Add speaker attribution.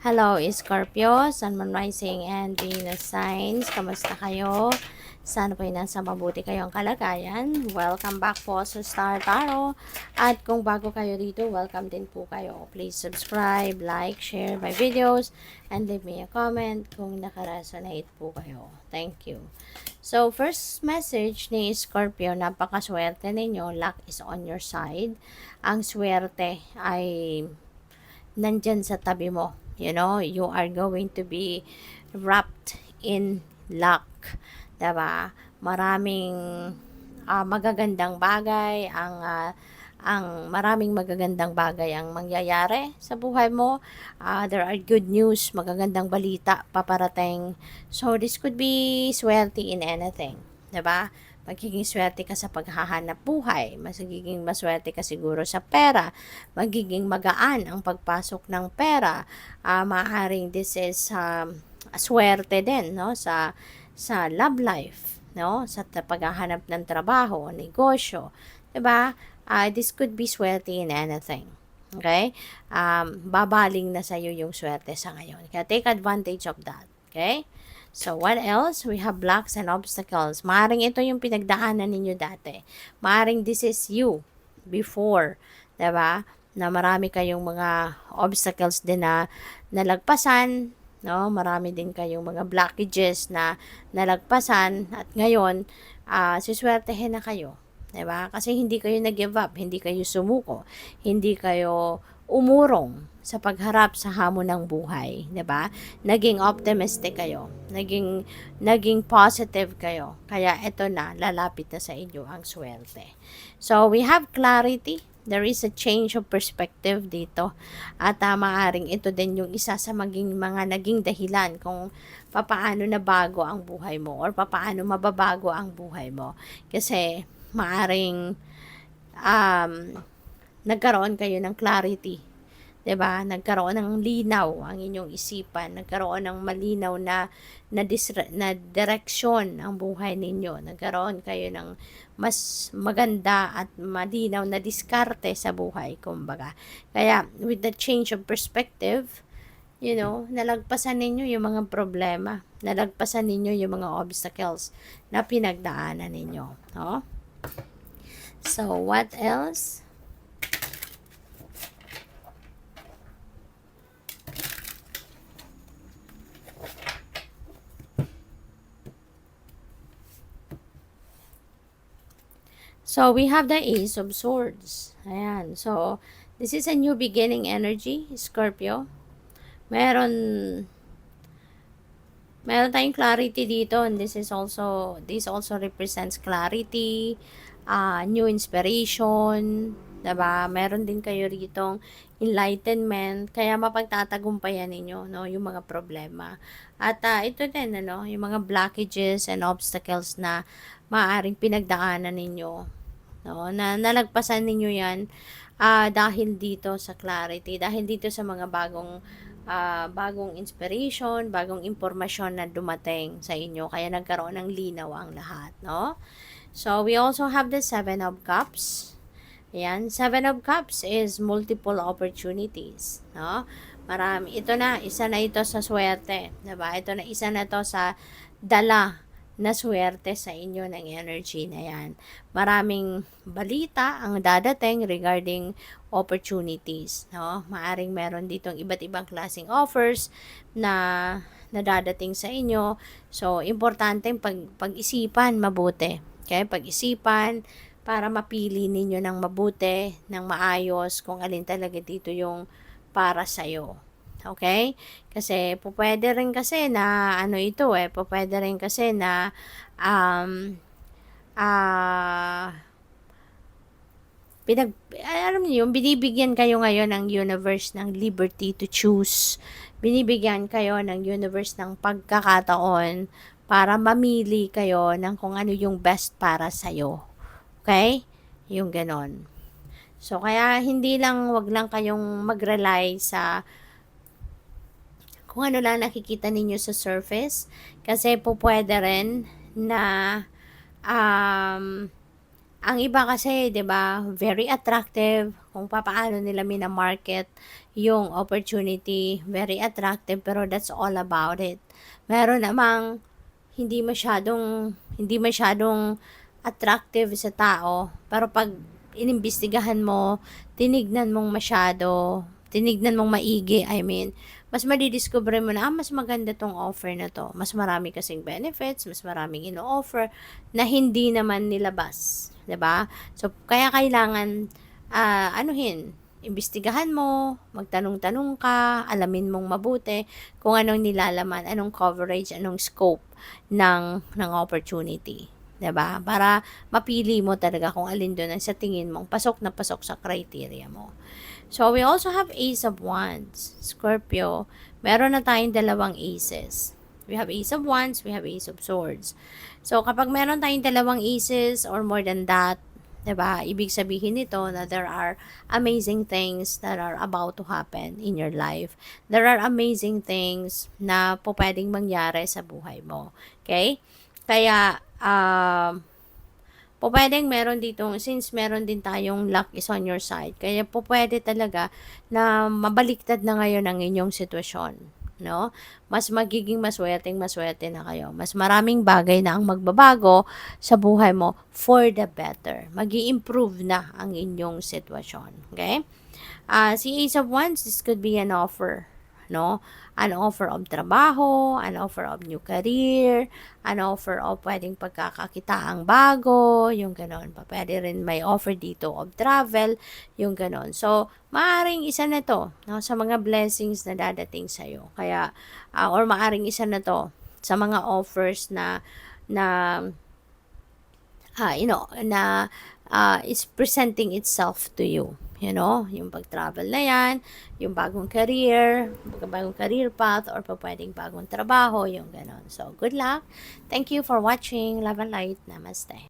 Speaker 1: Hello, Scorpio, Sun, Moon, Rising, and Venus signs. Kamusta kayo? Sana po ay nasa mabuti kayong kalagayan. Welcome back po sa Star Tarot. At kung bago kayo dito, welcome din po kayo. Please subscribe, like, share my videos, and leave me a comment kung nakaresonate po kayo. Thank you. So, first message ni Scorpio, napakaswerte ninyo. Luck is on your side. Ang swerte ay nandyan sa tabi mo. You know, you are going to be wrapped in luck. Diba? Maraming magagandang bagay ang maraming magagandang bagay ang mangyayari sa buhay mo. There are good news, magagandang balita paparating. So this could be swerte in anything, 'di ba? Magiging swerte ka sa paghahanap buhay, magiging maswerte ka siguro sa pera, magiging magaan ang pagpasok ng pera. Maaaring this is swerte din, no, sa love life, no, sa paghahanap ng trabaho, negosyo, 'di ba? This could be swerte in anything. Okay? Babaling na sa iyo yung swerte sa ngayon. Kaya take advantage of that. Okay? So, what else? We have blocks and obstacles. Maaring ito yung pinagdaanan ninyo dati. Maaring this is you before. Diba? Na marami kayong mga obstacles din na nalagpasan. No? Marami din kayong mga blockages na nalagpasan. At ngayon, siswertehin na kayo. Diba? Kasi hindi kayo nag-give up, hindi kayo sumuko, hindi kayo umurong sa pagharap sa hamon ng buhay, 'di ba? Naging optimistic kayo, naging positive kayo. Kaya ito na, lalapit na sa inyo ang swerte. So, we have clarity. There is a change of perspective dito. At maaaring ito din yung isa sa mga naging dahilan kung papaano na bago ang buhay mo or papaano mababago ang buhay mo. Kasi maaring nagkaroon kayo ng clarity, 'di ba? Nagkaroon ng linaw ang inyong isipan, nagkaroon ng malinaw na direksyon ang buhay ninyo. Nagkaroon kayo ng mas maganda at malinaw na diskarte sa buhay, kumbaga. Kaya with the change of perspective, you know, nalagpasan ninyo yung mga problema, nalagpasan ninyo yung mga obstacles na pinagdaanan ninyo, no? So, what else? So, we have the Ace of Swords. Ayan. So, this is a new beginning energy, Scorpio. Meron tayong clarity dito, and this also represents clarity, new inspiration, diba? Meron din kayo rito enlightenment, kaya mapagtatagumpayan ninyo, no, yung mga problema. At ito din, ano, yung mga blockages and obstacles na maaaring pinagdaanan ninyo, no, na nalagpasan ninyo yan dahil dito sa clarity, dahil dito sa mga bagong inspiration, bagong impormasyon na dumating sa inyo, kaya nagkaroon ng linaw ang lahat, no? So, we also have the Seven of Cups. Ayan, Seven of Cups is multiple opportunities, no? Marami, isa na ito sa swerte, diba? Ito na, isa na to sa dala na swerte sa inyo ng energy na yan. Maraming balita ang dadating regarding opportunities, no? Maaring meron ditong iba't ibang klaseng offers na dadating sa inyo. So, importante pag-isipan mabuti. Okay? Pag-isipan para mapili ninyo ng mabuti, ng maayos, kung alin talaga dito yung para sa'yo. Okay? Kasi pwede rin kasi na pwede rin kasi na alam niyo, binibigyan kayo ngayon ng universe ng liberty to choose. Binibigyan kayo ng universe ng pagkakataon para mamili kayo ng kung ano yung best para sa'yo. Okay? Yung ganon. So, kaya wag lang kayong mag-rely sa kung ano lang nakikita ninyo sa surface. Kasi pwede rin na Ang iba kasi, 'di ba, very attractive kung papaano nila mina-market yung opportunity, very attractive pero that's all about it. Meron namang hindi masyadong attractive sa tao, pero 'pag inimbestigahan mo, tinignan mong maigi, I mean, mas madidiscover mo na, mas maganda 'tong offer na 'to. Mas marami kasing benefits, mas maraming ino-offer na hindi naman nilabas, 'di ba? So, kaya kailangan, imbestigahan mo, magtanong-tanong ka, alamin mong mabuti kung anong nilalaman, anong coverage, anong scope ng opportunity, 'di ba? Para mapili mo talaga kung alin doon ang sa tingin mong pasok na pasok sa criteria mo. So, we also have Ace of Wands, Scorpio. Meron na tayong dalawang aces. We have Ace of Wands, we have Ace of Swords. So, kapag meron tayong dalawang aces or more than that, 'di ba? Ibig sabihin nito na there are amazing things that are about to happen in your life. There are amazing things na pwedeng mangyari sa buhay mo. Okay? Kaya, pwedeng meron dito, since meron din tayong luck is on your side, kaya pwede talaga na mabaliktad na ngayon ang inyong sitwasyon, no? Mas magiging maswerte na kayo. Mas maraming bagay na ang magbabago sa buhay mo for the better. Magi-improve na ang inyong sitwasyon, okay? Si Ace of Wands, this could be an offer, no? An offer of trabaho, an offer of new career, an offer of pwedeng pagkakakitaang bago, yung ganon. Pwede rin may offer dito of travel, yung ganon. So, maaring isa na to, no, sa mga blessings na dadating sa'yo. Kaya, or maaring isa na to sa mga offers na it's presenting itself to you. You know, yung pag-travel na yan, yung bagong career path, or pwedeng bagong trabaho, yung ganon. So, good luck. Thank you for watching. Love and light. Namaste.